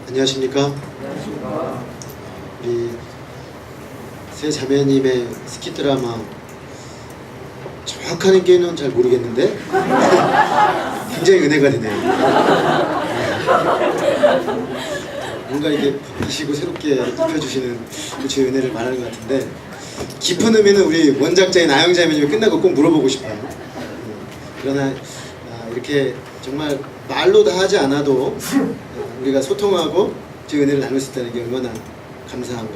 안녕하십니까? 우리 세 자매님의 스키 드라마 정확한 얘기는 잘 모르겠는데 굉장히 은혜가 되네요. 뭔가 이게 바뀌시고 새롭게 입혀주시는 제 은혜를 말하는 것 같은데, 깊은 의미는 우리 원작자인 아영 자매님이 끝나고 꼭 물어보고 싶어요. 그러나 이렇게 정말 말로 다 하지 않아도 우리가 소통하고 제 은혜를 나눌 수 있다는 게 얼마나 감사한가.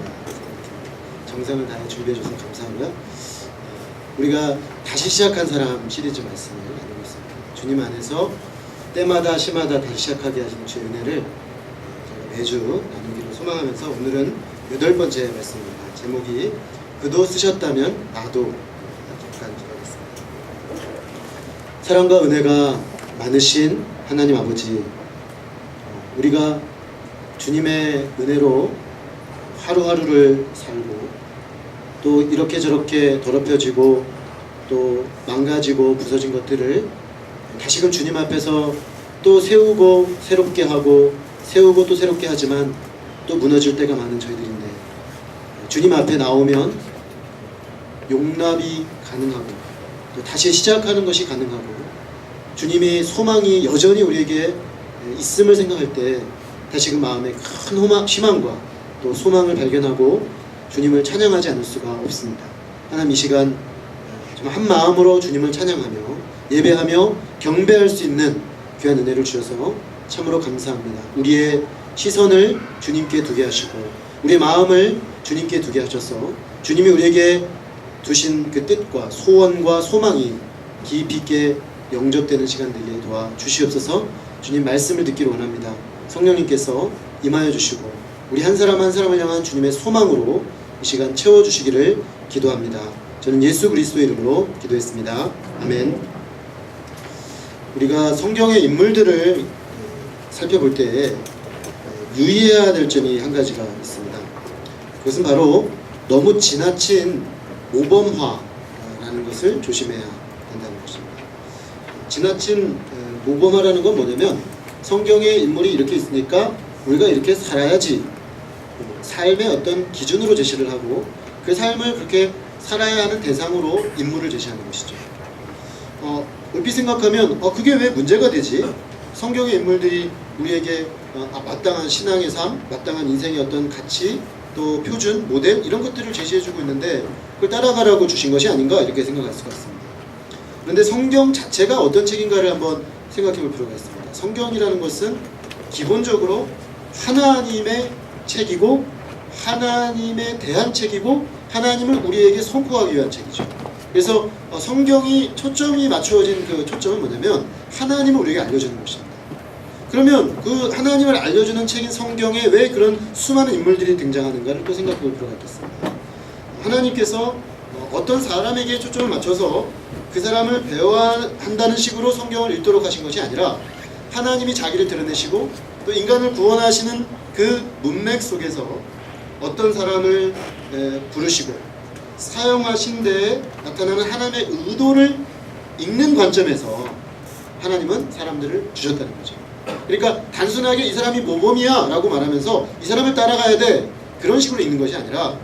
정성을 다해 준비해줘서 감사하고요. 우리가 다시 시작한 사람 시리즈 말씀을 나누고 있습니다. 주님 안에서 때마다 시마다 다시 시작하게 하시는 주의 은혜를 제가 매주 나누기를 소망하면서 오늘은 8번째 말씀입니다. 제목이 그도 쓰셨다면 나도 잠깐 기도하겠습니다. 사랑과 은혜가 많으신 하나님 아버지, 우리가 주님의 은혜로 하루하루를 살고 또 이렇게 저렇게 더럽혀지고 또 망가지고 부서진 것들을 다시금 주님 앞에서 또 세우고 새롭게 하고 세우고 또 새롭게 하지만 또 무너질 때가 많은 저희들인데, 주님 앞에 나오면 용납이 가능하고 또 다시 시작하는 것이 가능하고 주님의 소망이 여전히 우리에게 있음을 생각할 때 다시금 마음에 큰 희망과 또 소망을 발견하고 주님을 찬양하지 않을 수가 없습니다. 하나님, 이 시간 정말 한 마음으로 주님을 찬양하며 예배하며 경배할 수 있는 귀한 은혜를 주셔서 참으로 감사합니다. 우리의 시선을 주님께 두게 하시고 우리의 마음을 주님께 두게 하셔서 주님이 우리에게 두신 그 뜻과 소원과 소망이 깊이 있게 영접되는 시간 되게 도와주시옵소서. 주님 말씀을 듣기를 원합니다. 성령님께서 임하여 주시고 우리 한 사람 한 사람을 향한 주님의 소망으로 이 시간 채워주시기를 기도합니다. 저는 예수 그리스도의 이름으로 기도했습니다. 아멘. 우리가 성경의 인물들을 살펴볼 때 유의해야 될 점이 한 가지가 있습니다. 그것은 바로 너무 지나친 모범화라는 것을 조심해야 된다는 것입니다. 지나친 모범화라는 건 뭐냐면, 성경의 인물이 이렇게 있으니까 우리가 이렇게 살아야지, 삶의 어떤 기준으로 제시를 하고 그 삶을 그렇게 살아야 하는 대상으로 인물을 제시하는 것이죠. 얼핏 생각하면 그게 왜 문제가 되지? 성경의 인물들이 우리에게 마땅한 신앙의 삶, 마땅한 인생의 어떤 가치, 또 표준, 모델 이런 것들을 제시해주고 있는데 그걸 따라가라고 주신 것이 아닌가, 이렇게 생각할 수가 있습니다. 그런데 성경 자체가 어떤 책인가를 한번 생각해 볼 필요가 있습니다. 성경이라는 것은 기본적으로 하나님의 책이고 하나님에 대한 책이고 하나님을 우리에게 선포하기 위한 책이죠. 그래서 성경이 초점이 맞추어진 그 초점은 뭐냐면 하나님을 우리에게 알려주는 것입니다. 그러면 그 하나님을 알려주는 책인 성경에 왜 그런 수많은 인물들이 등장하는가를 또 생각해 볼 필요가 있겠습니다. 하나님께서 어떤 사람에게 초점을 맞춰서 그 사람을 배워야 한다는 식으로 성경을 읽도록 하신 것이 아니라 하나님이 자기를 드러내시고 또 인간을 구원하시는 그 문맥 속에서 어떤 사람을 부르시고 사용하신 데에 나타나는 하나님의 의도를 읽는 관점에서 하나님은 사람들을 주셨다는 거죠. 그러니까 단순하게 이 사람이 모범이야 라고 말하면서 이 사람을 따라가야 돼, 그런 식으로 읽는 것이 아니라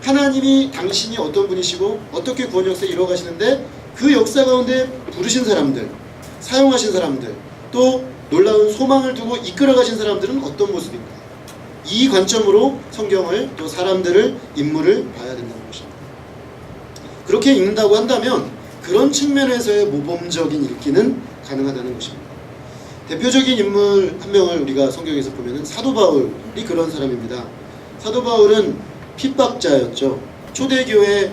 하나님이 당신이 어떤 분이시고 어떻게 구원 역사를 이루어가시는데 그 역사 가운데 부르신 사람들, 사용하신 사람들, 또 놀라운 소망을 두고 이끌어가신 사람들은 어떤 모습인가, 이 관점으로 성경을 또 사람들을, 인물을 봐야 된다는 것입니다. 그렇게 읽는다고 한다면 그런 측면에서의 모범적인 읽기는 가능하다는 것입니다. 대표적인 인물 한 명을 우리가 성경에서 보면 사도 바울이 그런 사람입니다. 사도 바울은 핍박자였죠. 초대교회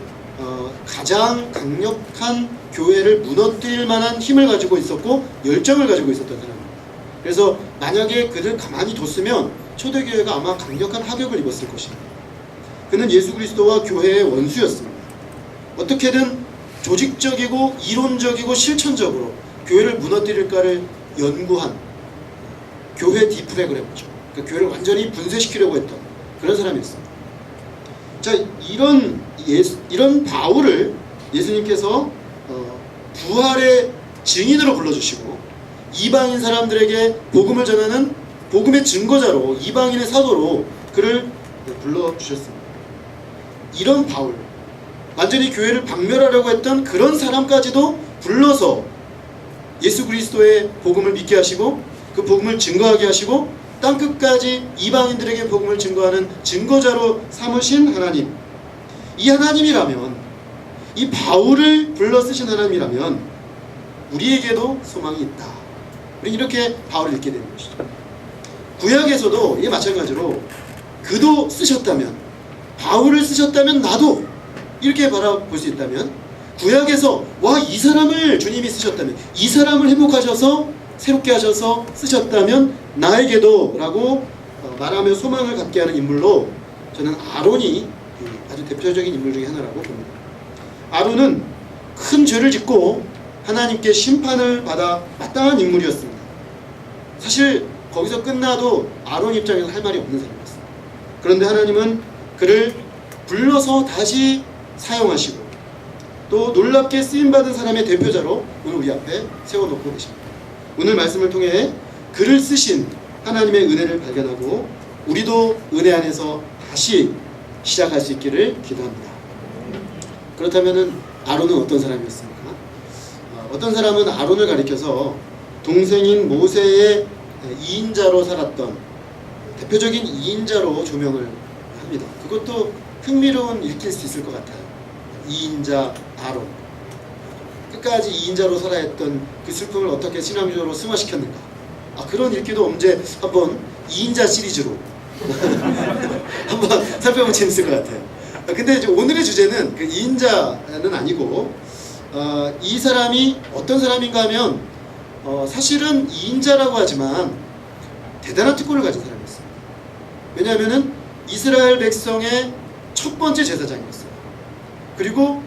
가장 강력한 교회를 무너뜨릴 만한 힘을 가지고 있었고 열정을 가지고 있었던 사람입니다. 그래서 만약에 그를 가만히 뒀으면 초대교회가 아마 강력한 타격을 입었을 것입니다. 그는 예수 그리스도와 교회의 원수였습니다. 어떻게든 조직적이고 이론적이고 실천적으로 교회를 무너뜨릴까를 연구한 교회 디프레그램이죠. 그러니까 교회를 완전히 분쇄시키려고 했던 그런 사람이었습니다. 자, 이런 바울을 예수님께서 부활의 증인으로 불러주시고 이방인 사람들에게 복음을 전하는 복음의 증거자로, 이방인의 사도로 그를 불러주셨습니다. 이런 바울, 완전히 교회를 박멸하려고 했던 그런 사람까지도 불러서 예수 그리스도의 복음을 믿게 하시고 그 복음을 증거하게 하시고 땅끝까지 이방인들에게 복음을 증거하는 증거자로 삼으신 하나님, 이 하나님이라면, 이 바울을 불러 쓰신 하나님이라면 우리에게도 소망이 있다. 우리 이렇게 바울을 읽게 되는 것이죠. 구약에서도 이게 마찬가지로 그도 쓰셨다면, 바울을 쓰셨다면 나도 이렇게 바라볼 수 있다면, 구약에서 와, 이 사람을 주님이 쓰셨다면, 이 사람을 회복하셔서 새롭게 하셔서 쓰셨다면 나에게도 라고 말하며 소망을 갖게 하는 인물로 저는 아론이 아주 대표적인 인물 중에 하나라고 봅니다. 아론은 큰 죄를 짓고 하나님께 심판을 받아 마땅한 인물이었습니다. 사실 거기서 끝나도 아론 입장에서 할 말이 없는 사람이었습니다. 그런데 하나님은 그를 불러서 다시 사용하시고 또 놀랍게 쓰임받은 사람의 대표자로 오늘 우리 앞에 세워놓고 계십니다. 오늘 말씀을 통해 그를 쓰신 하나님의 은혜를 발견하고 우리도 은혜 안에서 다시 시작할 수 있기를 기도합니다. 그렇다면 아론은 어떤 사람이었습니까? 어떤 사람은 아론을 가리켜서 동생인 모세의 2인자로 살았던 대표적인 2인자로 조명을 합니다. 그것도 흥미로운 읽힐 수 있을 것 같아요. 2인자 아론, 끝까지 2인자로 살아야 했던 그 슬픔을 어떻게 신앙적으로 승화시켰는가, 그런 읽기도 언제 한번 2인자 시리즈로 한번 살펴보면 재밌을 것 같아요. 근데 이제 오늘의 주제는 그 2인자는 아니고 이 사람이 어떤 사람인가 하면 사실은 2인자라고 하지만 대단한 특권을 가진 사람이었어요. 왜냐하면은 이스라엘 백성의 첫 번째 제사장이었어요. 그리고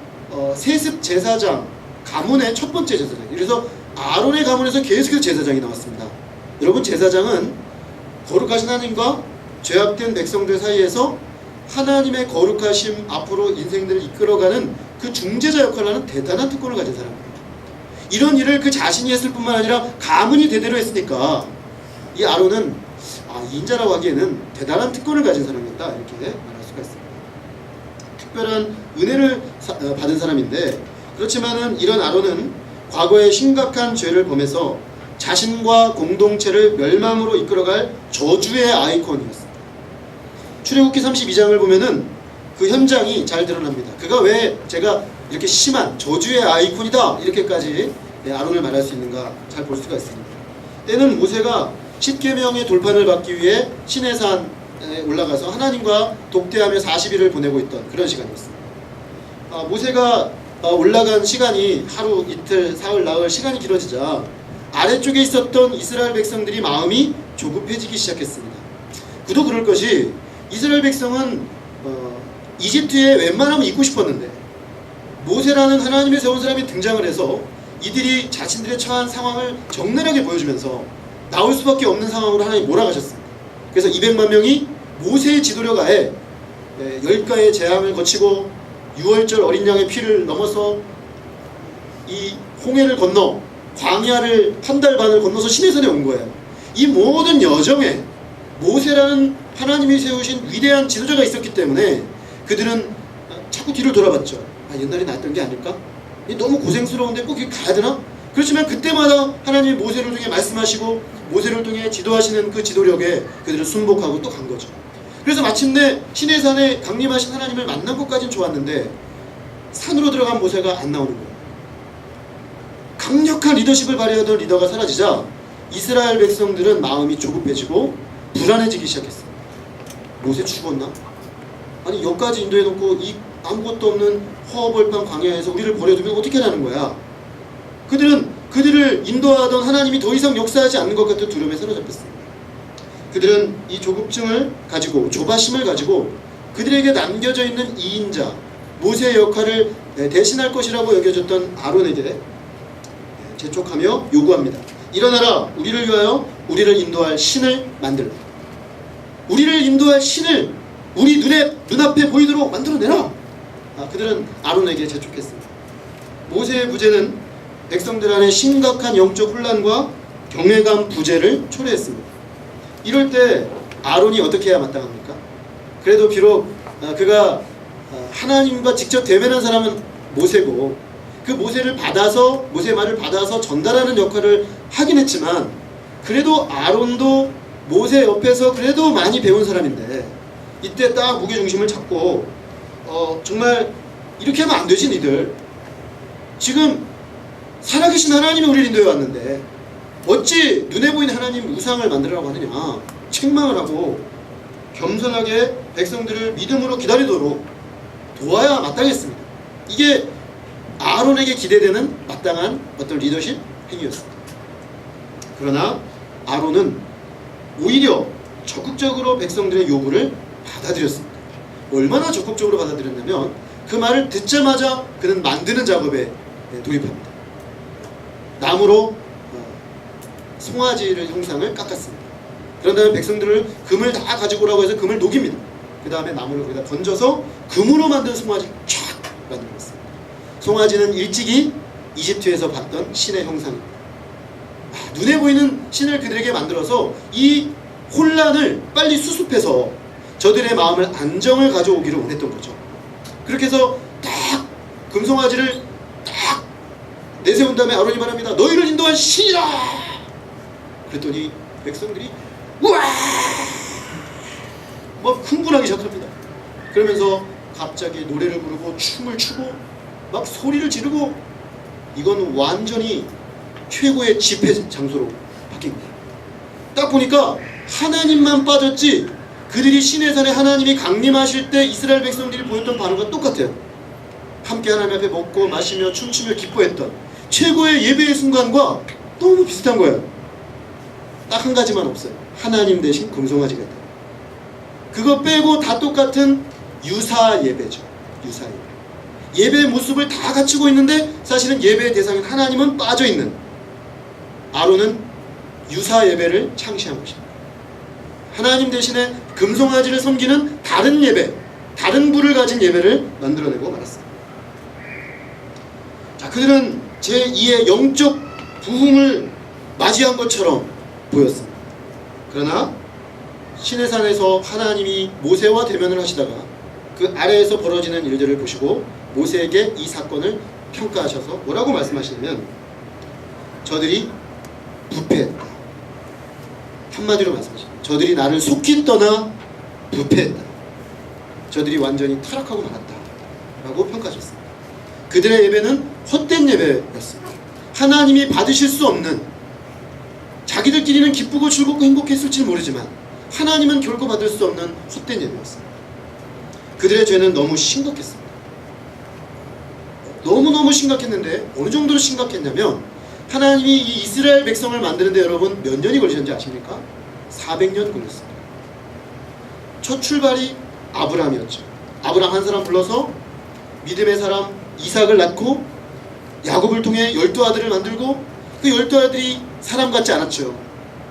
세습 제사장 가문의 첫 번째 제사장. 그래서 아론의 가문에서 계속해서 제사장이 나왔습니다. 여러분, 제사장은 거룩하신 하나님과 죄악된 백성들 사이에서 하나님의 거룩하심 앞으로 인생들을 이끌어가는 그 중재자 역할을 하는 대단한 특권을 가진 사람입니다. 이런 일을 그 자신이 했을 뿐만 아니라 가문이 대대로 했으니까 이 아론은 인자라고 하기에는 대단한 특권을 가진 사람이었다, 이렇게 말할 수가 있습니다. 특별한 은혜를 받은 사람인데, 그렇지만은 이런 아론은 과거에 심각한 죄를 범해서 자신과 공동체를 멸망으로 이끌어갈 저주의 아이콘이었습니다. 출애굽기 32장을 보면은 그 현장이 잘 드러납니다. 그가 왜 제가 이렇게 심한 저주의 아이콘이다 이렇게까지 아론을 말할 수 있는가 잘 볼 수가 있습니다. 때는 모세가 10계명의 돌판을 받기 위해 시내산에 올라가서 하나님과 독대하며 40일을 보내고 있던 그런 시간이었습니다. 모세가 올라간 시간이 하루, 이틀, 사흘, 나흘 시간이 길어지자 아래쪽에 있었던 이스라엘 백성들이 마음이 조급해지기 시작했습니다. 그도 그럴 것이 이스라엘 백성은 이집트에 웬만하면 있고 싶었는데 모세라는 하나님의 세운 사람이 등장을 해서 이들이 자신들의 처한 상황을 적나라하게 보여주면서 나올 수밖에 없는 상황으로 하나님이 몰아가셨습니다. 그래서 200만 명이 모세의 지도력 하에 10가의 재앙을 거치고 6월절 어린 양의 피를 넘어서 이 홍해를 건너 광야를 한 달 반을 건너서 시내산에 온 거예요. 이 모든 여정에 모세라는 하나님이 세우신 위대한 지도자가 있었기 때문에 그들은 자꾸 뒤를 돌아봤죠. 옛날에 나왔던 게 아닐까? 너무 고생스러운데 꼭 가야 되나? 그렇지만 그때마다 하나님이 모세를 통해 말씀하시고 모세를 통해 지도하시는 그 지도력에 그들은 순복하고 또 간 거죠. 그래서 마침내 시내산에 강림하신 하나님을 만난 것까지는 좋았는데 산으로 들어간 모세가 안 나오는 거예요. 강력한 리더십을 발휘하던 리더가 사라지자 이스라엘 백성들은 마음이 조급해지고 불안해지기 시작했어요. 모세 죽었나? 아니 여기까지 인도해놓고 이 아무것도 없는 허허벌판 광야에서 우리를 버려두면 어떻게 하라는 거야? 그들을 인도하던 하나님이 더 이상 역사하지 않는 것 같은 두려움에 사로잡혔습니다. 그들은 이 조급증을 가지고, 조바심을 가지고 그들에게 남겨져 있는 2인자 모세의 역할을 대신할 것이라고 여겨졌던 아론에게 재촉하며 요구합니다. 일어나라, 우리를 위하여 우리를 인도할 신을 만들라. 우리를 인도할 신을 우리 눈앞에 보이도록 만들어내라. 그들은 아론에게 재촉했습니다. 모세의 부재는 백성들 안에 심각한 영적 혼란과 경외감 부재를 초래했습니다. 이럴 때 아론이 어떻게 해야 마땅합니까? 그래도 비록 그가 하나님과 직접 대면한 사람은 모세고 그 모세를 받아서 모세의 말을 받아서 전달하는 역할을 하긴 했지만 그래도 아론도 모세 옆에서 그래도 많이 배운 사람인데 이때 딱 무게중심을 잡고 정말 이렇게 하면 안 되지 니들. 지금 살아계신 하나님이 우리를 인도해 왔는데 어찌 눈에 보이는 하나님 우상을 만들라고 하느냐. 책망을 하고 겸손하게 백성들을 믿음으로 기다리도록 도와야 마땅했습니다. 이게 아론에게 기대되는 마땅한 어떤 리더십 행위였습니다. 그러나 아론은 오히려 적극적으로 백성들의 요구를 받아들였습니다. 얼마나 적극적으로 받아들였냐면 그 말을 듣자마자 그는 만드는 작업에 돌입합니다. 나무로 송아지를 형상을 깎았습니다. 그런 다음에 백성들을 금을 다 가지고 오라고 해서 금을 녹입니다. 그 다음에 나무를 거기다 던져서 금으로 만든 송아지를 쫙 만들었습니다. 송아지는 일찍이 이집트에서 봤던 신의 형상입니다. 눈에 보이는 신을 그들에게 만들어서 이 혼란을 빨리 수습해서 저들의 마음을 안정을 가져오기를 원했던 거죠. 그렇게 해서 딱 금송아지를 딱 내세운 다음에 아론이 말합니다. 너희를 인도한 신이라. 그랬더니 백성들이 우와 막 흥분하기 시작합니다. 그러면서 갑자기 노래를 부르고 춤을 추고 막 소리를 지르고 이건 완전히 최고의 집회 장소로 바뀐 거예요. 딱 보니까 하나님만 빠졌지 그들이 시내산에 하나님이 강림하실 때 이스라엘 백성들이 보였던 반응과 똑같아요. 함께 하나님 앞에 먹고 마시며 춤추며 기뻐했던 최고의 예배의 순간과 너무 비슷한 거예요. 딱 한 가지만 없어요. 하나님 대신 금송아지가 있다. 그거 빼고 다 똑같은 유사 예배죠. 유사 예배. 예배의 모습을 다 갖추고 있는데 사실은 예배의 대상인 하나님은 빠져있는 아론은 유사 예배를 창시한 것입니다. 하나님 대신에 금송아지를 섬기는 다른 예배, 다른 부를 가진 예배를 만들어내고 말았습니다. 자, 그들은 제2의 영적 부흥을 맞이한 것처럼 보였습니다. 그러나 시내산에서 하나님이 모세와 대면을 하시다가 그 아래에서 벌어지는 일들을 보시고 모세에게 이 사건을 평가하셔서 뭐라고 말씀하시냐면 저들이 부패했다. 한마디로 말씀하십니다. 저들이 나를 속히 떠나 부패했다. 저들이 완전히 타락하고 말았다 라고 평가하셨습니다. 그들의 예배는 헛된 예배였습니다. 하나님이 받으실 수 없는, 자기들끼리는 기쁘고 즐겁고 행복했을지 모르지만 하나님은 결코 받을 수 없는 헛된 예배였습니다. 그들의 죄는 너무 심각했습니다. 너무너무 심각했는데 어느 정도로 심각했냐면 하나님이 이 이스라엘 백성을 만드는데 여러분 몇 년이 걸리셨는지 아십니까? 400년 걸렸습니다. 첫 출발이 아브라함이었죠. 아브라함 한 사람 불러서 믿음의 사람 이삭을 낳고 야곱을 통해 12아들을 만들고 그 12아들이 사람 같지 않았죠.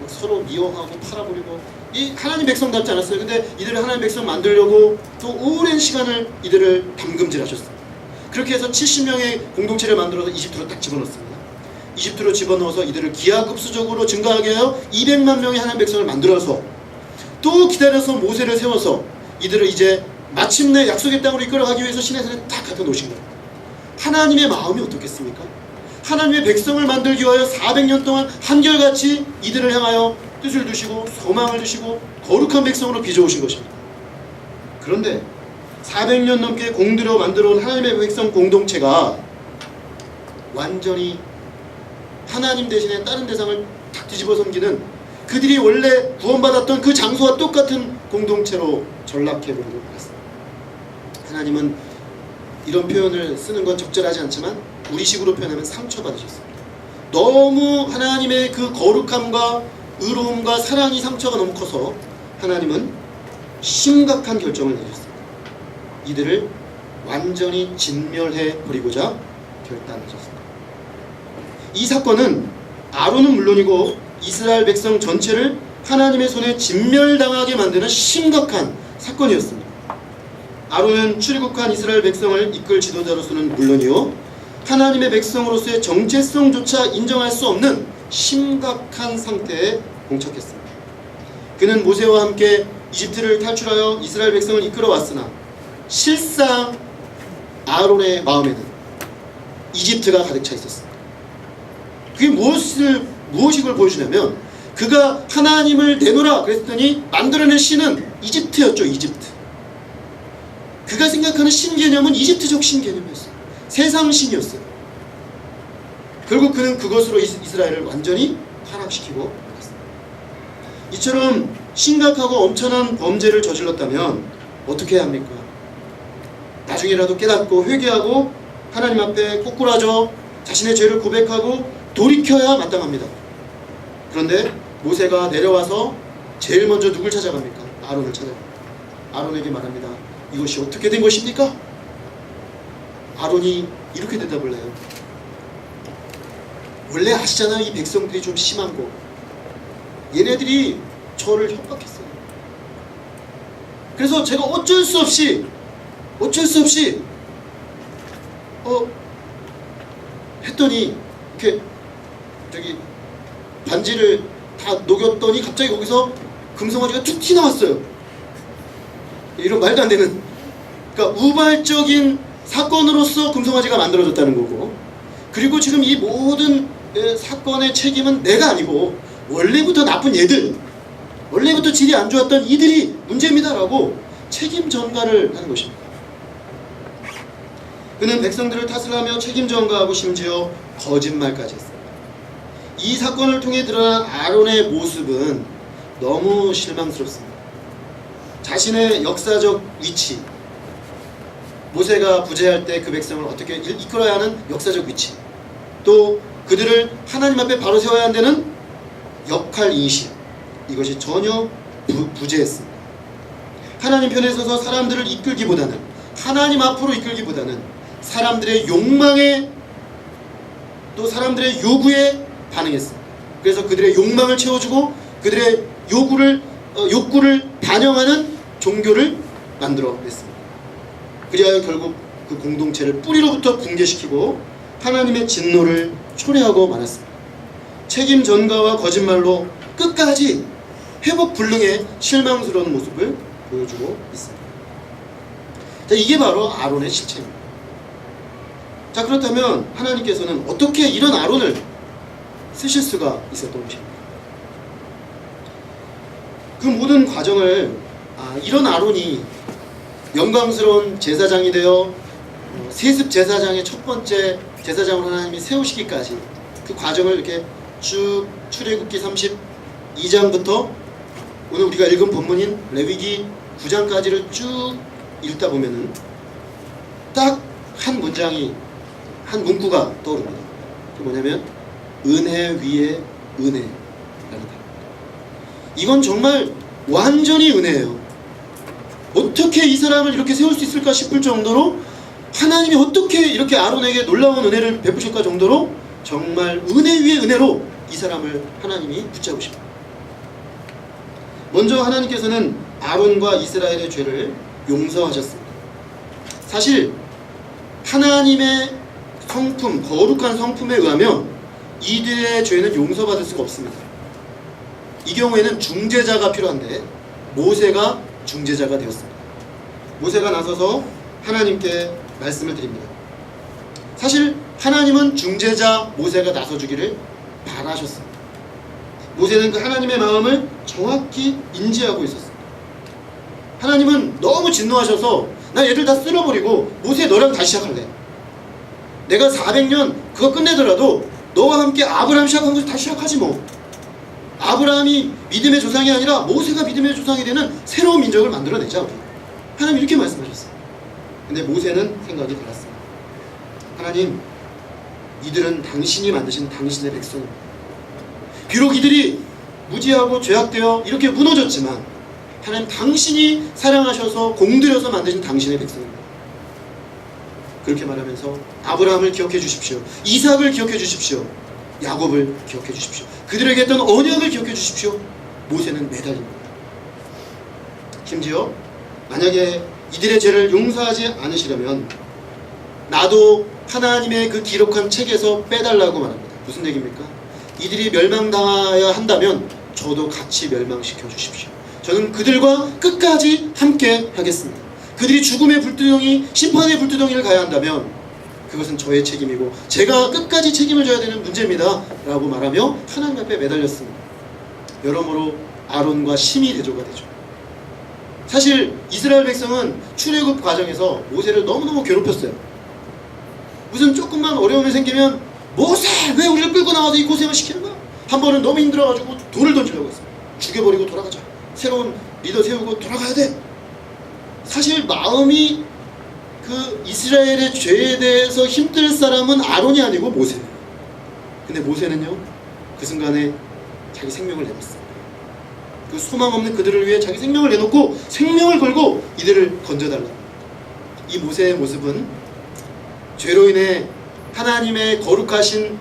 서로 미워하고 팔아버리고 이 하나님 백성답지 않았어요. 근데 이들을 하나님 백성 만들려고 또 오랜 시간을 이들을 담금질하셨습니다. 그렇게 해서 70명의 공동체를 만들어서 이집트로 딱 집어넣습니다. 이집트로 집어넣어서 이들을 기하급수적으로 증가하게 하여 200만 명의 하나님 백성을 만들어서 또 기다려서 모세를 세워서 이들을 이제 마침내 약속의 땅으로 이끌어가기 위해서 시내산에 딱 갖다 놓으신 거예요. 하나님의 마음이 어떻겠습니까? 하나님의 백성을 만들기 위하여 400년 동안 한결같이 이들을 향하여 뜻을 두시고 소망을 두시고 거룩한 백성으로 빚어오신 것입니다. 그런데 400년 넘게 공들여 만들어온 하나님의 백성 공동체가 완전히 하나님 대신에 다른 대상을 탁 뒤집어 섬기는 그들이 원래 구원받았던 그 장소와 똑같은 공동체로 전락해버리고 말았습니다. 하나님은 이런 표현을 쓰는 건 적절하지 않지만 우리식으로 표현하면 상처받으셨습니다. 너무 하나님의 그 거룩함과 의로움과 사랑이 상처가 너무 커서 하나님은 심각한 결정을 내렸습니다. 이들을 완전히 진멸해 버리고자 결단하셨습니다. 이 사건은 아론은 물론이고 이스라엘 백성 전체를 하나님의 손에 진멸당하게 만드는 심각한 사건이었습니다. 아론은 출애굽한 이스라엘 백성을 이끌 지도자로서는 물론이요 하나님의 백성으로서의 정체성조차 인정할 수 없는 심각한 상태에 봉착했습니다. 그는 모세와 함께 이집트를 탈출하여 이스라엘 백성을 이끌어왔으나 실상 아론의 마음에는 이집트가 가득 차 있었습니다. 그게 무엇을 보여주냐면 그가 하나님을 내놓으라 그랬더니 만들어낸 신은 이집트였죠. 이집트. 그가 생각하는 신 개념은 이집트적 신 개념이었어요. 세상 신이었어요. 결국 그는 그것으로 이스라엘을 완전히 타락시키고 말았습니다. 이처럼 심각하고 엄청난 범죄를 저질렀다면 어떻게 해야 합니까? 나중에라도 깨닫고 회개하고 하나님 앞에 꼬꾸라져 자신의 죄를 고백하고 돌이켜야 마땅합니다. 그런데 모세가 내려와서 제일 먼저 누굴 찾아갑니까? 아론을 찾아갑니다. 아론에게 말합니다. 이것이 어떻게 된 것입니까? 아론이 이렇게 대답을 해요. 원래 아시잖아요. 이 백성들이 좀 심한 거. 얘네들이 저를 협박했어요. 그래서 제가 어쩔 수 없이 했더니 이렇게 저기 반지를 다 녹였더니 갑자기 거기서 금송아지가 툭 튀어나왔어요. 이런 말도 안 되는, 그러니까 우발적인 사건으로서 금송아지가 만들어졌다는 거고, 그리고 지금 이 모든 사건의 책임은 내가 아니고 원래부터 나쁜 얘들, 원래부터 질이 안 좋았던 이들이 문제입니다라고 책임 전가를 하는 것입니다. 그는 백성들을 탓을 하며 책임 전가하고 심지어 거짓말까지 했습니다. 이 사건을 통해 드러난 아론의 모습은 너무 실망스럽습니다. 자신의 역사적 위치, 모세가 부재할 때 그 백성을 어떻게 이끌어야 하는 역사적 위치, 또 그들을 하나님 앞에 바로 세워야 한다는 역할 인식, 이것이 전혀 부재했습니다. 하나님 편에 서서 사람들을 이끌기보다는, 하나님 앞으로 이끌기보다는 사람들의 욕망에, 또 사람들의 요구에 반응했습니다. 그래서 그들의 욕망을 채워주고 그들의 욕구를 반영하는 종교를 만들어냈습니다. 그리하여 결국 그 공동체를 뿌리로부터 붕괴시키고 하나님의 진노를 초래하고 말았습니다. 책임 전가와 거짓말로 끝까지 회복 불능의 실망스러운 모습을 보여주고 있습니다. 자, 이게 바로 아론의 실체입니다. 자, 그렇다면 하나님께서는 어떻게 이런 아론을 쓰실 수가 있었던 것입니다. 그 모든 과정을 이런 아론이 영광스러운 제사장이 되어 세습 제사장의 첫 번째 제사장을 하나님이 세우시기까지 그 과정을 이렇게 쭉 출애굽기 32장부터 오늘 우리가 읽은 본문인 레위기 9장까지를 쭉 읽다 보면은 딱 한 문장이, 한 문구가 떠오릅니다. 그 뭐냐면 은혜 위에 은혜라는 단어입니다. 이건 정말 완전히 은혜예요. 어떻게 이 사람을 이렇게 세울 수 있을까 싶을 정도로, 하나님이 어떻게 이렇게 아론에게 놀라운 은혜를 베푸실까 정도로 정말 은혜 위에 은혜로 이 사람을 하나님이 붙잡으십니다. 먼저 하나님께서는 아론과 이스라엘의 죄를 용서하셨습니다. 사실 하나님의 성품, 거룩한 성품에 의하면 이들의 죄는 용서받을 수가 없습니다. 이 경우에는 중재자가 필요한데 모세가 중재자가 되었습니다. 모세가 나서서 하나님께 말씀을 드립니다. 사실 하나님은 중재자 모세가 나서주기를 바라셨습니다. 모세는 그 하나님의 마음을 정확히 인지하고 있었습니다. 하나님은 너무 진노하셔서 나 얘들 다 쓸어버리고 모세 너랑 다시 시작할래. 내가 400년 그거 끝내더라도 너와 함께 아브라함 시작한 것을 다시 시작하지 뭐. 아브라함이 믿음의 조상이 아니라 모세가 믿음의 조상이 되는 새로운 민족을 만들어내자. 하나님 이렇게 말씀하셨어요. 근데 모세는 생각이 달랐습니다. 하나님, 이들은 당신이 만드신 당신의 백성입니다. 비록 이들이 무지하고 죄악되어 이렇게 무너졌지만 하나님, 당신이 사랑하셔서 공들여서 만드신 당신의 백성입니다. 그렇게 말하면서 아브라함을 기억해 주십시오. 이삭을 기억해 주십시오. 야곱을 기억해 주십시오. 그들에게 했던 언약을 기억해 주십시오. 모세는 매달립니다. 심지어 만약에 이들의 죄를 용서하지 않으시려면 나도 하나님의 그 기록한 책에서 빼달라고 말합니다. 무슨 얘기입니까? 이들이 멸망당해야 한다면 저도 같이 멸망시켜 주십시오. 저는 그들과 끝까지 함께 하겠습니다. 그들이 죽음의 불두덩이, 심판의 불두덩이를 가야 한다면 그것은 저의 책임이고 제가 끝까지 책임을 져야 되는 문제입니다 라고 말하며 하나님 앞에 매달렸습니다. 여러모로 아론과 심히 대조가 되죠. 사실 이스라엘 백성은 출애굽 과정에서 모세를 너무너무 괴롭혔어요. 무슨 조금만 어려움이 생기면 모세 왜 우리를 끌고 나와서 이 고생을 시키는 거야? 한 번은 너무 힘들어가지고 돌을 던지려고 했어요. 죽여버리고 돌아가자. 새로운 리더 세우고 돌아가야 돼. 사실 마음이 그 이스라엘의 죄에 대해서 힘들 사람은 아론이 아니고 모세예요. 근데 모세는요 그 순간에 자기 생명을 내놨어요. 그 소망 없는 그들을 위해 자기 생명을 내놓고 생명을 걸고 이들을 건져달라. 이 모세의 모습은 죄로 인해 하나님의 거룩하신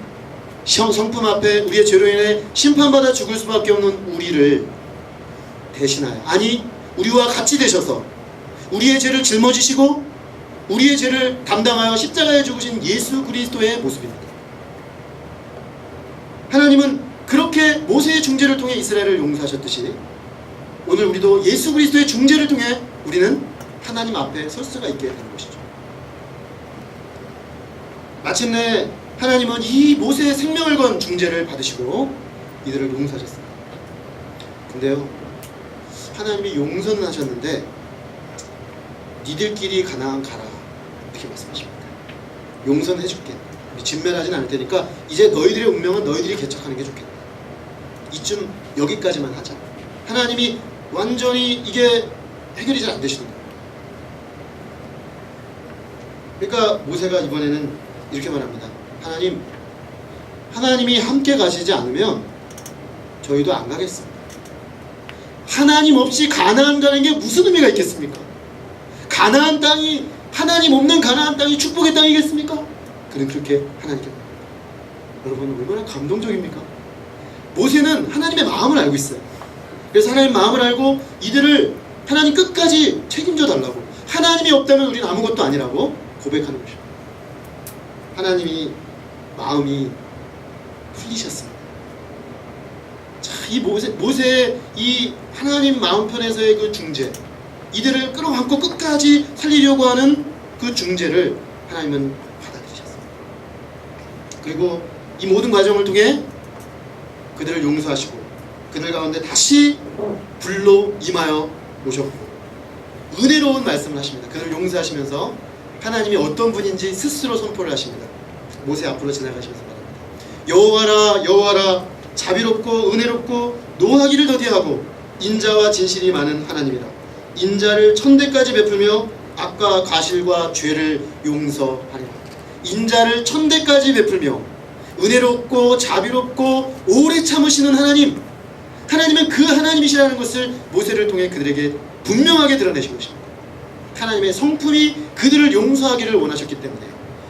성품 앞에 우리의 죄로 인해 심판받아 죽을 수밖에 없는 우리를 대신하여, 아니 우리와 같이 되셔서 우리의 죄를 짊어지시고 우리의 죄를 담당하여 십자가에 죽으신 예수 그리스도의 모습입니다. 하나님은 그렇게 모세의 중재를 통해 이스라엘을 용서하셨듯이 오늘 우리도 예수 그리스도의 중재를 통해 우리는 하나님 앞에 설 수가 있게 되는 것이죠. 마침내 하나님은 이 모세의 생명을 건 중재를 받으시고 이들을 용서하셨습니다. 근데요, 하나님이 용서는 하셨는데 니들끼리 가나안 가라 이렇게 말씀하십니다. 용서는 해줄게. 진멸하진 않을 테니까 이제 너희들의 운명은 너희들이 개척하는 게 좋겠다. 이쯤 여기까지만 하자. 하나님이 완전히 이게 해결이 잘 안 되시는 거예요. 그러니까 모세가 이번에는 이렇게 말합니다. 하나님이 함께 가시지 않으면 저희도 안 가겠습니다. 하나님 없이 가나안 가는 게 무슨 의미가 있겠습니까? 가나안 땅이, 하나님 없는 가나안 땅이 축복의 땅이겠습니까? 그는 그렇게 하나님께 말합니다. 여러분 얼마나 감동적입니까? 모세는 하나님의 마음을 알고 있어요. 그래서 하나님 마음을 알고 이들을 하나님 끝까지 책임져 달라고, 하나님이 없다면 우리는 아무것도 아니라고 고백하는 것입니다. 하나님이 마음이 풀리셨습니다. 자, 이 모세의 이 하나님 마음편에서의 그 중재, 이들을 끌어안고 끝까지 살리려고 하는 그 중재를 하나님은 받아들이셨습니다. 그리고 이 모든 과정을 통해 그들을 용서하시고 그들 가운데 다시 불로 임하여 오셨고 은혜로운 말씀을 하십니다. 그들을 용서하시면서 하나님이 어떤 분인지 스스로 선포를 하십니다. 모세 앞으로 지나가시면서 말합니다. 여호와라 여호와라, 자비롭고 은혜롭고 노하기를 더디하고 인자와 진실이 많은 하나님이라. 인자를 천대까지 베풀며 악과 과실과 죄를 용서하리라. 인자를 천대까지 베풀며 은혜롭고 자비롭고 오래 참으시는 하나님, 하나님은 그 하나님이시라는 것을 모세를 통해 그들에게 분명하게 드러내신 것입니다. 하나님의 성품이 그들을 용서하기를 원하셨기 때문에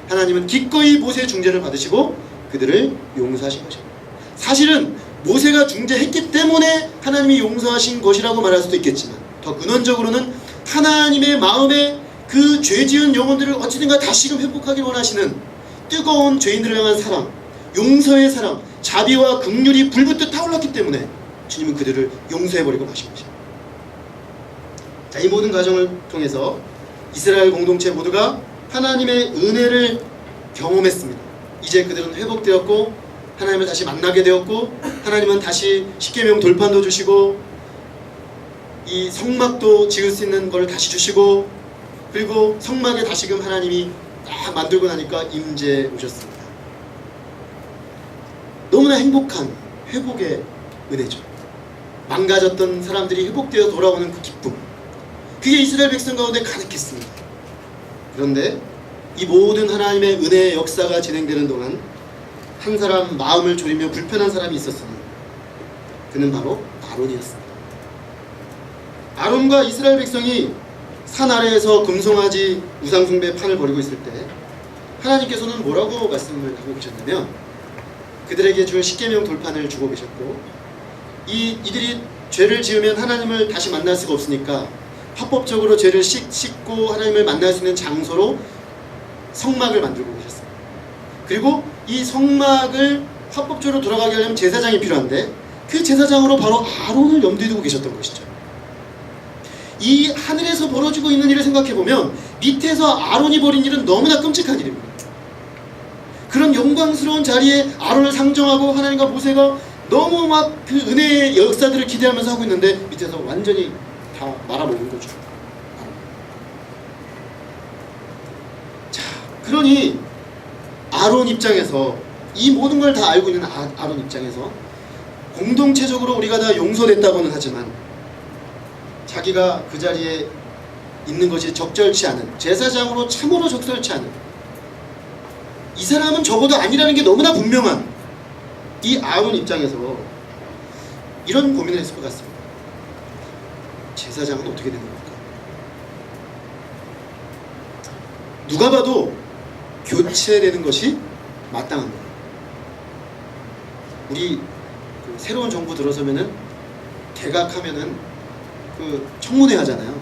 하나님은 기꺼이 모세의 중재를 받으시고 그들을 용서하신 것입니다. 사실은 모세가 중재했기 때문에 하나님이 용서하신 것이라고 말할 수도 있겠지만 더 근원적으로는 하나님의 마음에 그 죄지은 영혼들을 어찌든가 다시금 회복하길 원하시는 뜨거운 죄인들을 향한 사랑, 용서의 사랑, 자비와 긍휼이 불붙듯 타올랐기 때문에 주님은 그들을 용서해버리고 마신 것입니다. 자, 이 모든 과정을 통해서 이스라엘 공동체 모두가 하나님의 은혜를 경험했습니다. 이제 그들은 회복되었고 하나님을 다시 만나게 되었고 하나님은 다시 십계명 돌판도 주시고 이 성막도 지을 수 있는 걸 다시 주시고 그리고 성막에 다시금 하나님이 딱 만들고 나니까 임재해 오셨습니다. 너무나 행복한 회복의 은혜죠. 망가졌던 사람들이 회복되어 돌아오는 그 기쁨, 그게 이스라엘 백성 가운데 가득했습니다. 그런데 이 모든 하나님의 은혜의 역사가 진행되는 동안 한 사람 마음을 졸이며 불편한 사람이 있었으니 그는 바로 아론이었습니다. 아론과 이스라엘 백성이 산 아래에서 금송아지 우상숭배 판을 벌이고 있을 때 하나님께서는 뭐라고 말씀을 하고 계셨냐면 그들에게 줄 십계명 돌판을 주고 계셨고 이들이 죄를 지으면 하나님을 다시 만날 수가 없으니까 합법적으로 죄를 씻고 하나님을 만날 수 있는 장소로 성막을 만들고 계셨습니다. 그리고 이 성막을 합법적으로 돌아가게 하려면 제사장이 필요한데 그 제사장으로 바로 아론을 염두에 두고 계셨던 것이죠. 이 하늘에서 벌어지고 있는 일을 생각해보면 밑에서 아론이 벌인 일은 너무나 끔찍한 일입니다. 그런 영광스러운 자리에 아론을 상정하고 하나님과 모세가 너무 막 그 은혜의 역사들을 기대하면서 하고 있는데 밑에서 완전히 다 말아먹은 거죠. 자, 그러니 아론 입장에서 이 모든 걸 다 알고 있는 아론 입장에서 공동체적으로 우리가 다 용서됐다고는 하지만 자기가 그 자리에 있는 것이 적절치 않은, 제사장으로 참으로 적절치 않은, 이 사람은 적어도 아니라는 게 너무나 분명한 이 아론 입장에서 이런 고민을 했을 것 같습니다. 제사장은 어떻게 되는 걸까? 누가 봐도 교체되는 것이 마땅한 거예요. 우리 그 새로운 정부 들어서면은 개각하면은 그 청문회 하잖아요.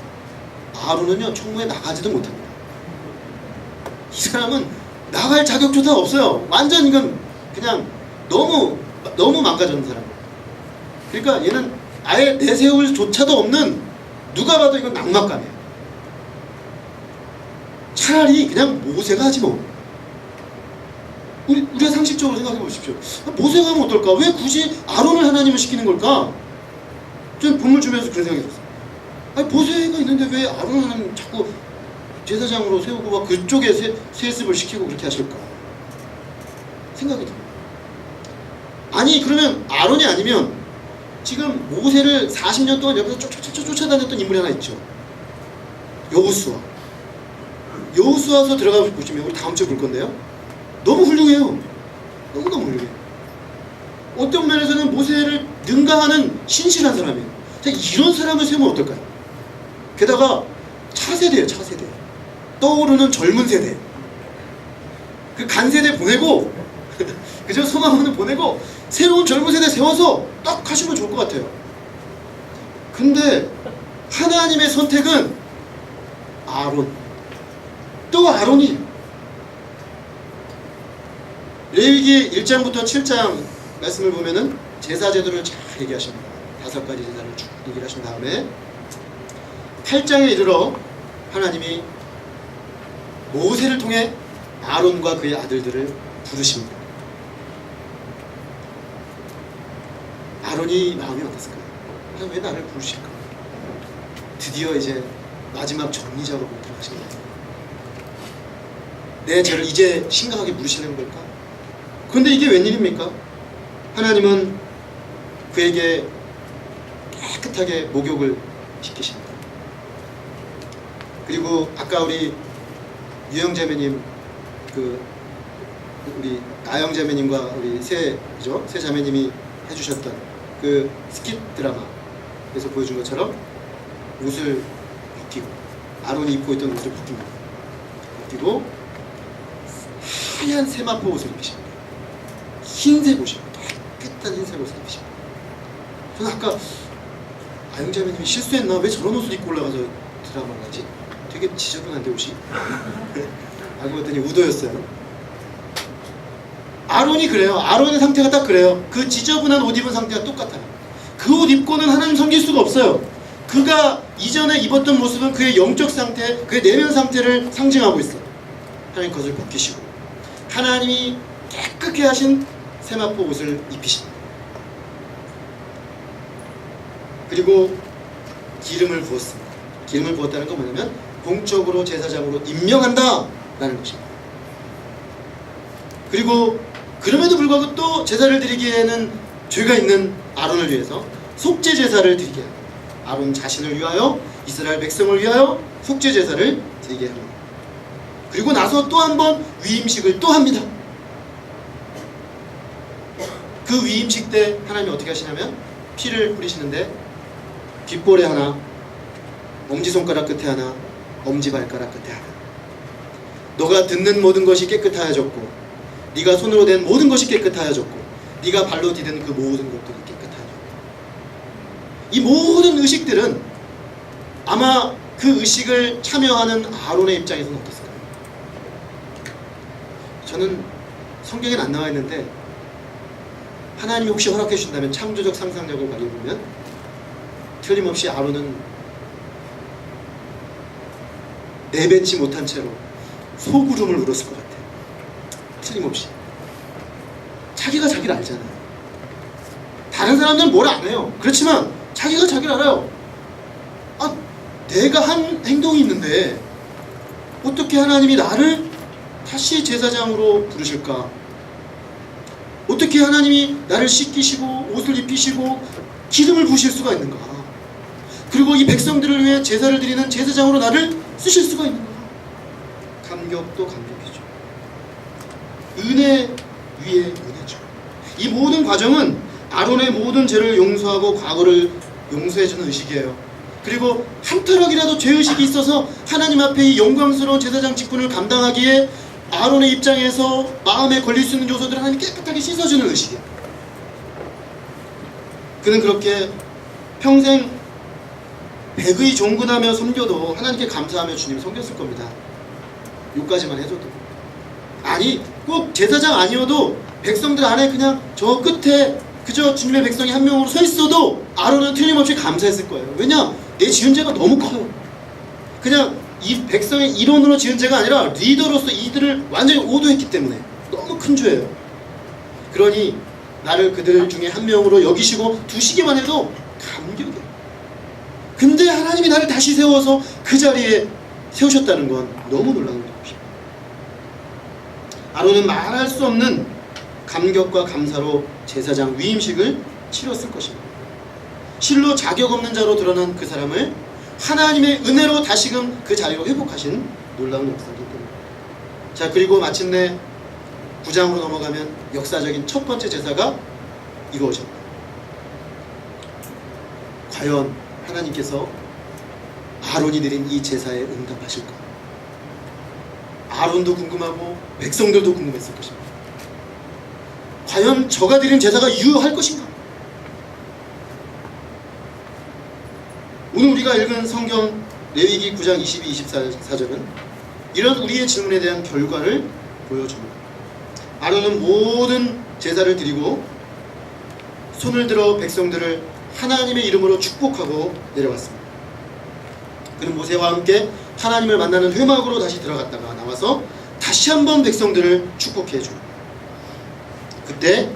아론은요 청문회 나가지도 못합니다. 이 사람은 나갈 자격조차 없어요. 완전 이건 그냥 너무 망가졌는 사람. 그러니까 얘는 아예 내세울 조차도 없는, 누가 봐도 이건 낙막감이에요. 차라리 그냥 모세가 하지 뭐. 우리가 상식적으로 생각해 보십시오. 모세가 하면 어떨까? 왜 굳이 아론을 하나님을 시키는 걸까? 저는 본문 주면서 그런 생각이 들었어요. 아니, 모세가 있는데 왜 아론을 하나님 자꾸 제사장으로 세우고 막 그쪽에 세습을 시키고 그렇게 하실까? 생각이 들어요. 아니, 그러면 아론이 아니면 지금 모세를 40년 동안 옆에서 쫓아다녔던 인물이 하나 있죠. 여호수아. 여호수아서 들어가 보시면 우리 다음 주에 볼 건데요. 너무 훌륭해요. 너무너무 훌륭해요. 어떤 면에서는 모세를 능가하는 신실한 사람이에요. 자, 이런 사람을 세우면 어떨까요? 게다가 차세대예요. 차세대. 떠오르는 젊은 세대. 그 간세대 보내고 그저 소망원을 보내고 새로운 젊은 세대 세워서 딱 하시면 좋을 것 같아요. 근데 하나님의 선택은 아론. 또 아론이 레위기 1장부터 7장 말씀을 보면은 제사 제도를 잘 얘기하십니다. 5가지 제사를 쭉 얘기를 하신 다음에 8장에 이르러 하나님이 모세를 통해 아론과 그의 아들들을 부르십니다. 아론이 마음이 어땠을까요? 왜 나를 부르실까? 드디어 이제 마지막 정리 작업을 들어가신 거예요. 내 죄를 이제 심각하게 물으시는 걸까? 그런데 이게 웬일입니까? 하나님은 그에게 깨끗하게 목욕을 시키십니다. 그리고 아까 우리 유영자매님, 우리 나영자매님과 우리 세 자매님이 해주셨던 그 스킷 드라마에서 보여준 것처럼 옷을 벗기고, 아론이 입고 있던 옷을 벗기고 하얀 세마포 옷을 입히십니다. 흰색 옷입니다. 깨끗한 흰색 옷을 입히십니다. 저는 아까 아영자매님이 실수했나? 왜 저런 옷을 입고 올라가서 드라마를 하지? 되게 지저분한데 옷이. 알고 봤더니 우도였어요. 아론이 그래요. 아론의 상태가 딱 그래요. 그 지저분한 옷 입은 상태가 똑같아요. 그 옷 입고는 하나님 섬길 수가 없어요. 그가 이전에 입었던 모습은 그의 영적 상태, 그의 내면 상태를 상징하고 있어요. 하나님 그것을 벗기시고 하나님이 깨끗게 하신 세마포 옷을 입히십니다. 그리고 기름을 부었습니다. 기름을 부었다는 건 뭐냐면 공적으로 제사장으로 임명한다 라는 것입니다. 그리고 그럼에도 불구하고 또 제사를 드리기에는 죄가 있는 아론을 위해서 속죄 제사를 드리게 합니다. 아론 자신을 위하여, 이스라엘 백성을 위하여 속죄 제사를 드리게 합니다. 그리고 나서 또 한 번 위임식을 또 합니다. 그 위임식 때 하나님이 어떻게 하시냐면 피를 뿌리시는데 귓볼에 하나, 엄지손가락 끝에 하나, 엄지발가락 끝에 하나. 너가 듣는 모든 것이 깨끗하여졌고, 네가 손으로 댄 모든 것이 깨끗하여졌고, 네가 발로 디딘 그 모든 것들이 깨끗하여졌고. 이 모든 의식들은 아마 그 의식을 참여하는 아론의 입장에서는 어땠을까요? 저는 성경에는 안 나와 있는데 하나님이 혹시 허락해 주신다면 창조적 상상력을 발휘해보면 틀림없이 아론은 내뱉지 못한 채로 소구름을 울었을 것 같아요. 틀림없이. 자기가 자기를 알잖아요. 다른 사람들은 뭘 안 해요. 그렇지만 자기가 자기를 알아요. 아, 내가 한 행동이 있는데 어떻게 하나님이 나를 다시 제사장으로 부르실까? 어떻게 하나님이 나를 씻기시고 옷을 입히시고 기름을 부으실 수가 있는가? 그리고 이 백성들을 위해 제사를 드리는 제사장으로 나를 쓰실 수가 있는가? 감격도 감격이죠. 은혜 위에 은혜죠. 이 모든 과정은 아론의 모든 죄를 용서하고 과거를 용서해주는 의식이에요. 그리고 한 터럭이라도 죄의식이 있어서 하나님 앞에 이 영광스러운 제사장 직분을 감당하기에 아론의 입장에서 마음에 걸릴 수 있는 요소들을 하나님 깨끗하게 씻어주는 의식이에요. 그는 그렇게 평생 백의 종근하며 섬겨도 하나님께 감사하며 주님을 섬겼을 겁니다. 요까지만 해줘도. 아니 꼭 제사장 아니어도 백성들 안에 그냥 저 끝에 그저 주님의 백성이 한 명으로 서 있어도 아론은 틀림없이 감사했을 거예요. 왜냐? 내 지은 죄가 너무 커요. 그냥 이 백성의 일원으로 지은 죄가 아니라 리더로서 이들을 완전히 오도했기 때문에 너무 큰 죄예요. 그러니 나를 그들 중에 한 명으로 여기시고 두시기만 해도 감격이에요. 근데 하나님이 나를 다시 세워서 그 자리에 세우셨다는 건 너무 놀라운 것입니다. 아론은 말할 수 없는 감격과 감사로 제사장 위임식을 치렀을 것입니다. 실로 자격 없는 자로 드러난 그 사람을 하나님의 은혜로 다시금 그 자리로 회복하신 놀라운 역사이기 때문입니다. 자, 그리고 마침내 9장으로 넘어가면 역사적인 첫 번째 제사가 이루어집니다. 과연 하나님께서 아론이 드린 이 제사에 응답하실까? 아론도 궁금하고 백성들도 궁금했을 것입니다. 과연 저가 드린 제사가 유효할 것인가? 오늘 우리가 읽은 성경 레위기 9장 22, 24절은 이런 우리의 질문에 대한 결과를 보여줍니다. 아론은 모든 제사를 드리고 손을 들어 백성들을 하나님의 이름으로 축복하고 내려왔습니다. 그는 모세와 함께 하나님을 만나는 회막으로 다시 들어갔다가 나와서 다시 한번 백성들을 축복해 줍니다. 그때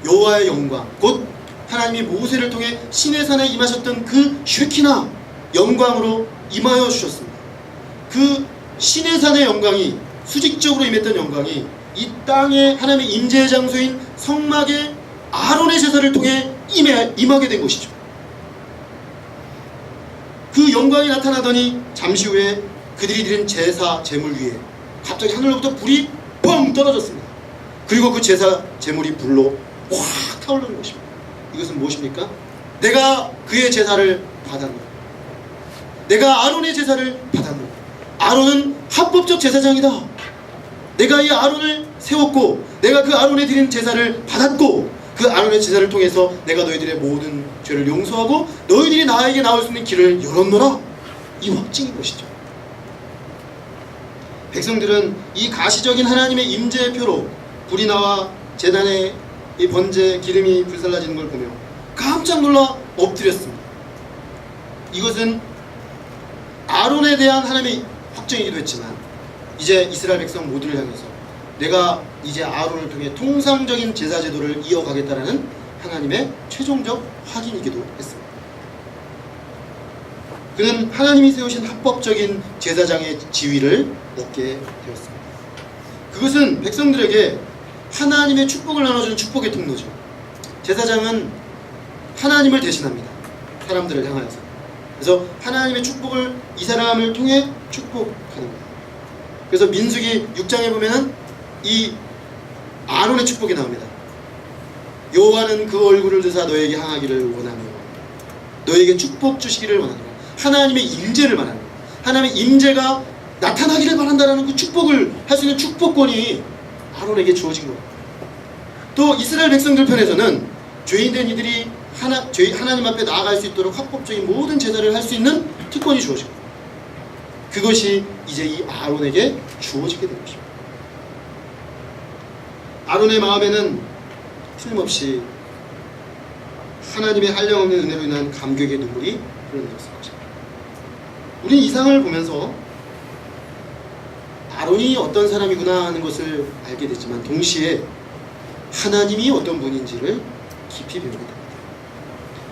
여호와의 영광, 곧 하나님이 모세를 통해 시내산에 임하셨던 그 쉐키나 영광으로 임하여 주셨습니다. 그 시내산의 영광이, 수직적으로 임했던 영광이 이 땅에 하나님의 임재의 장소인 성막의 아론의 제사를 통해 임하게 된 것이죠. 그 영광이 나타나더니 잠시 후에 그들이 드린 제사 제물 위에 갑자기 하늘로부터 불이 뻥 떨어졌습니다. 그리고 그 제사 제물이 불로 확 타오르는 것입니다. 이것은 무엇입니까? 내가 그의 제사를 받았노라. 내가 아론의 제사를 받았노라. 아론은 합법적 제사장이다. 내가 이 아론을 세웠고 내가 그 아론에 드린 제사를 받았고 그 아론의 제사를 통해서 내가 너희들의 모든 죄를 용서하고 너희들이 나에게 나올 수 있는 길을 열었노라. 이 확증인 것이죠. 백성들은 이 가시적인 하나님의 임재의 표로 불이 나와 제단에 이 번제 기름이 불살라지는 걸 보며 깜짝 놀라 엎드렸습니다. 이것은 아론에 대한 하나님의 확정이기도 했지만 이제 이스라엘 백성 모두를 향해서 내가 이제 아론을 통해 통상적인 제사 제도를 이어가겠다라는 하나님의 최종적 확인이기도 했습니다. 그는 하나님이 세우신 합법적인 제사장의 지위를 얻게 되었습니다. 그것은 백성들에게 하나님의 축복을 나눠주는 축복의 통로죠. 제사장은 하나님을 대신합니다. 사람들을 향하여서. 그래서 하나님의 축복을 이 사람을 통해 축복하는 거예요. 그래서 민수기 6장에 보면은 이 아론의 축복이 나옵니다. 여호와는 그 얼굴을 드사 너에게 향하기를 원하며 너에게 축복 주시기를 원하노라. 하나님의 임재를 말하는 거예요. 하나님의 임재가 나타나기를 바란다라는 그 축복을 할 수 있는 축복권이 아론에게 주어진 거예요. 또 이스라엘 백성들 편에서는 죄인된 이들이 하나님 앞에 나아갈 수 있도록 합법적인 모든 제사를 할 수 있는 특권이 주어진 거예요. 그것이 이제 이 아론에게 주어지게 된 것입니다. 아론의 마음에는 틀림없이 하나님의 한량없는 은혜로 인한 감격의 눈물이 흘러내렸을 것입니다. 우리는 이 상을 보면서 아론이 어떤 사람이구나 하는 것을 알게 됐지만 동시에 하나님이 어떤 분인지를 깊이 배우게 됩니다.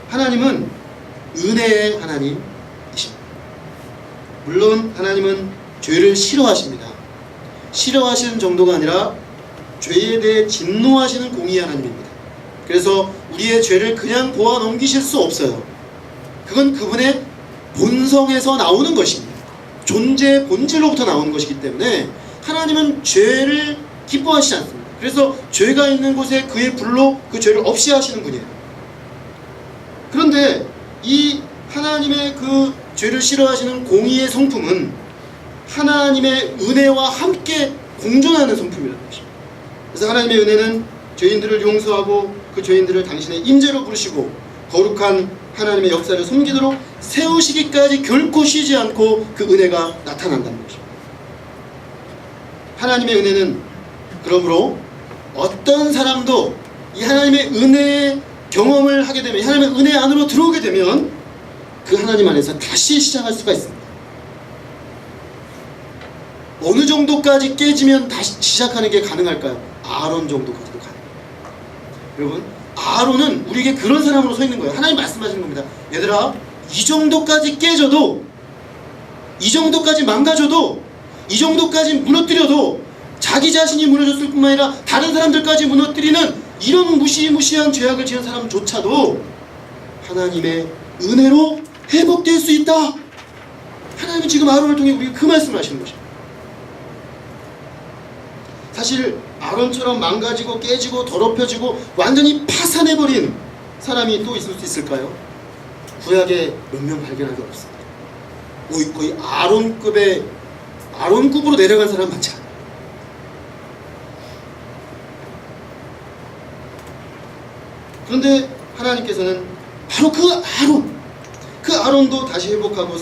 하나님은 은혜의 하나님이십니다. 물론 하나님은 죄를 싫어하십니다. 싫어하시는 정도가 아니라 죄에 대해 진노하시는 공의의 하나님입니다. 그래서 우리의 죄를 그냥 보아 넘기실 수 없어요. 그건 그분의 본성에서 나오는 것입니다. 존재의 본질로부터 나오는 것이기 때문에 하나님은 죄를 기뻐하시지 않습니다. 그래서 죄가 있는 곳에 그의 불로 그 죄를 없이 하시는 분이에요. 그런데 이 하나님의 그 죄를 싫어하시는 공의의 성품은 하나님의 은혜와 함께 공존하는 성품이라는 것입니다. 그래서 하나님의 은혜는 죄인들을 용서하고 그 죄인들을 당신의 임재로 부르시고 거룩한 하나님의 역사를 섬기도록 세우시기까지 결코 쉬지 않고 그 은혜가 나타난다는 것입니다. 하나님의 은혜는 그러므로 어떤 사람도 이 하나님의 은혜의 경험을 하게 되면, 하나님의 은혜 안으로 들어오게 되면 그 하나님 안에서 다시 시작할 수가 있습니다. 어느 정도까지 깨지면 다시 시작하는 게 가능할까요? 아론 정도까지도 가능해요. 여러분, 아론은 우리에게 그런 사람으로 서 있는 거예요. 하나님 말씀하시는 겁니다. 얘들아, 이 정도까지 깨져도, 이 정도까지 망가져도, 이 정도까지 무너뜨려도 자기 자신이 무너졌을 뿐만 아니라 다른 사람들까지 무너뜨리는 이런 무시무시한 죄악을 지은 사람조차도 하나님의 은혜로 회복될 수 있다. 하나님은 지금 아론을 통해 우리에게 그 말씀을 하시는 것입니다. 사실 아론처럼 망가지고 깨지고 더럽혀지고 완전히 파산해버린 사람이 또 있을 수 있을까요? 구약에 몇 명 발견하기 어렵습니다. 거의 아론급으로 내려간 사람 많지 않아요. 그런데 하나님께서는 바로 그 아론도 다시 회복하고